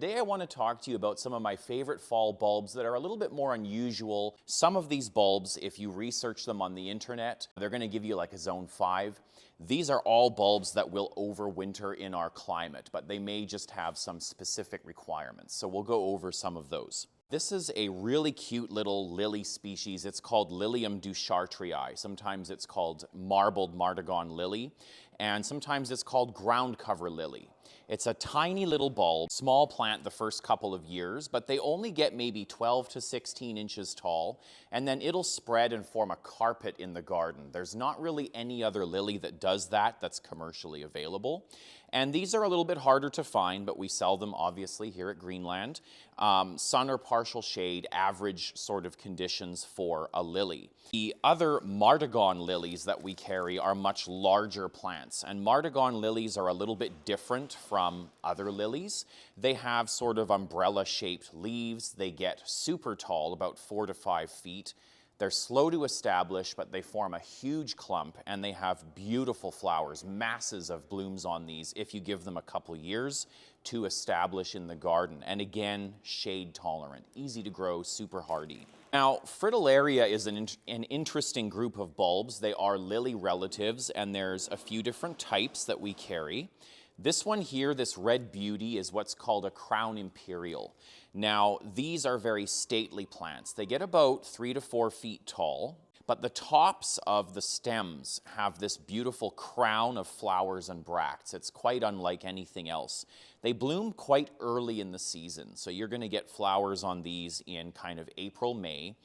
Today I want to talk to you about some of my favorite fall bulbs that are a little bit more unusual. Some of these bulbs, if you research them on the internet, they're going to give you like a zone 5. These are all bulbs that will overwinter in our climate, but they may just have some specific requirements. So we'll go over some of those. This is a really cute little lily species. It's called Lilium duchartrii. Sometimes it's called marbled Martagon lily, and sometimes it's called ground cover lily. It's a tiny little bulb, small plant the first couple of years, but they only get maybe 12 to 16 inches tall, and then it'll spread and form a carpet in the garden. There's not really any other lily that does that that's commercially available. And these are a little bit harder to find, but we sell them obviously here at Greenland. Sun or partial shade, average sort of conditions for a lily. The other Martagon lilies that we carry are much larger plants, and Martagon lilies are a little bit different from other lilies. They have sort of umbrella-shaped leaves. They get super tall, about 4 to 5 feet. They're slow to establish, but they form a huge clump, and they have beautiful flowers, masses of blooms on these if you give them a couple years to establish in the garden. And again, shade tolerant, easy to grow, super hardy. Now, Fritillaria is an interesting group of bulbs. They are lily relatives, and there's a few different types that we carry. This one here, this red beauty, is what's called a crown imperial. Now, these are very stately plants. They get about 3 to 4 feet tall, but the tops of the stems have this beautiful crown of flowers and bracts. It's quite unlike anything else. They bloom quite early in the season, so you're going to get flowers on these in kind of April, May.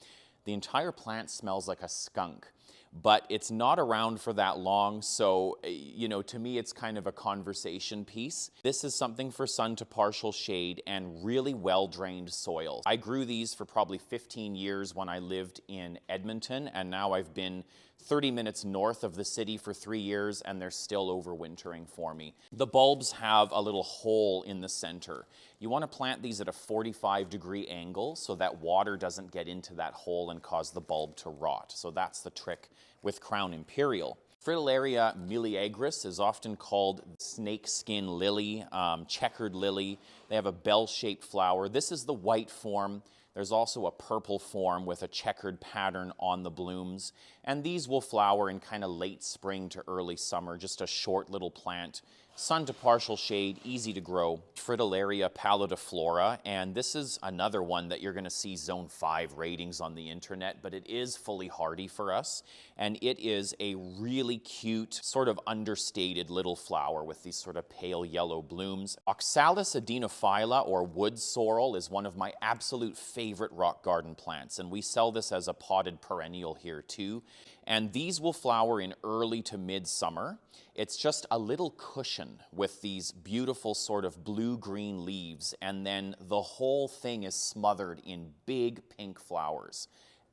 The entire plant smells like a skunk, but it's not around for that long, so, to me, it's kind of a conversation piece. This is something for sun to partial shade and really well-drained soil. I grew these for probably 15 years when I lived in Edmonton, and now I've been 30 minutes north of the city for 3 years, and they're still overwintering for me. The bulbs have a little hole in the center. You want to plant these at a 45-degree angle so that water doesn't get into that hole and cause the bulb to rot. So that's the trick with Crown Imperial. Fritillaria meleagris is often called snakeskin lily, checkered lily. They have a bell-shaped flower. This is the white form. There's also a purple form with a checkered pattern on the blooms. And these will flower in kind of late spring to early summer, just a short little plant. Sun to partial shade, easy to grow. Fritillaria pallidiflora, and this is another one that you're going to see zone 5 ratings on the internet, but it is fully hardy for us, and it is a really cute, sort of understated little flower with these sort of pale yellow blooms. Oxalis adenophylla, or wood sorrel, is one of my absolute favorite rock garden plants, and we sell this as a potted perennial here too. And these will flower in early to mid-summer. It's just a little cushion with these beautiful sort of blue-green leaves, and then the whole thing is smothered in big pink flowers.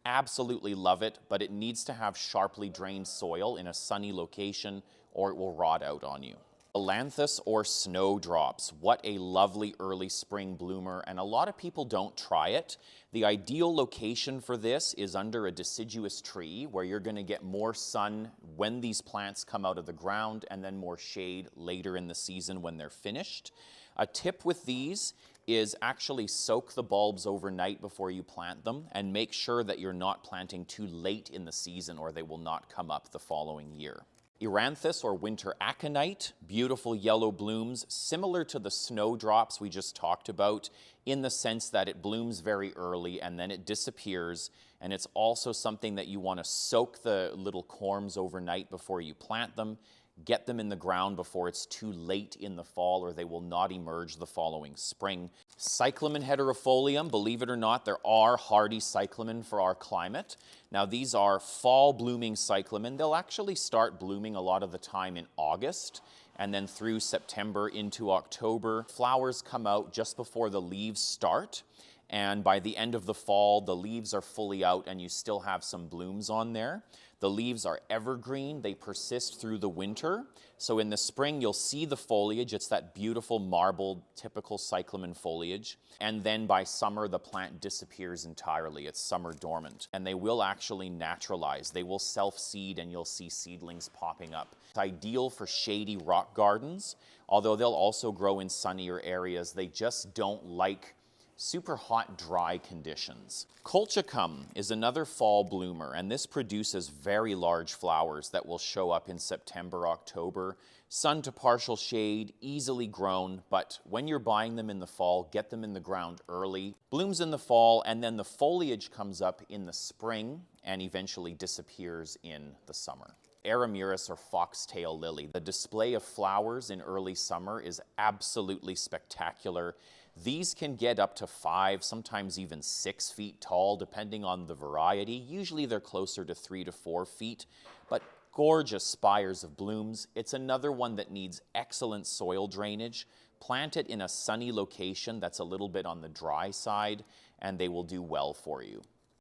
Absolutely love it, but it needs to have sharply drained soil in a sunny location or it will rot out on you. Ailanthus or Snowdrops, what a lovely early spring bloomer, and a lot of people don't try it. The ideal location for this is under a deciduous tree where you're going to get more sun when these plants come out of the ground and then more shade later in the season when they're finished. A tip with these is actually soak the bulbs overnight before you plant them and make sure that you're not planting too late in the season or they will not come up the following year. Eranthus or winter aconite, beautiful yellow blooms, similar to the snowdrops we just talked about in the sense that it blooms very early and then it disappears, and it's also something that you want to soak the little corms overnight before you plant them. Get them in the ground before it's too late in the fall or they will not emerge the following spring. Cyclamen heterofolium, believe it or not, there are hardy cyclamen for our climate. Now these are fall blooming cyclamen. They'll actually start blooming a lot of the time in August and then through September into October. Flowers come out just before the leaves start. And by the end of the fall, the leaves are fully out and you still have some blooms on there. The leaves are evergreen. They persist through the winter. So in the spring, you'll see the foliage. It's that beautiful marbled, typical cyclamen foliage. And then by summer, the plant disappears entirely. It's summer dormant. And they will actually naturalize. They will self-seed and you'll see seedlings popping up. It's ideal for shady rock gardens, although they'll also grow in sunnier areas. They just don't like super hot, dry conditions. Colchicum is another fall bloomer, and this produces very large flowers that will show up in September, October. Sun to partial shade, easily grown, but when you're buying them in the fall, get them in the ground early. Blooms in the fall, and then the foliage comes up in the spring and eventually disappears in the summer. Eremurus or foxtail lily. The display of flowers in early summer is absolutely spectacular. These can get up to 5, sometimes even 6 feet tall, depending on the variety. Usually they're closer to 3 to 4 feet, but gorgeous spires of blooms. It's another one that needs excellent soil drainage. Plant it in a sunny location that's a little bit on the dry side, and they will do well for you.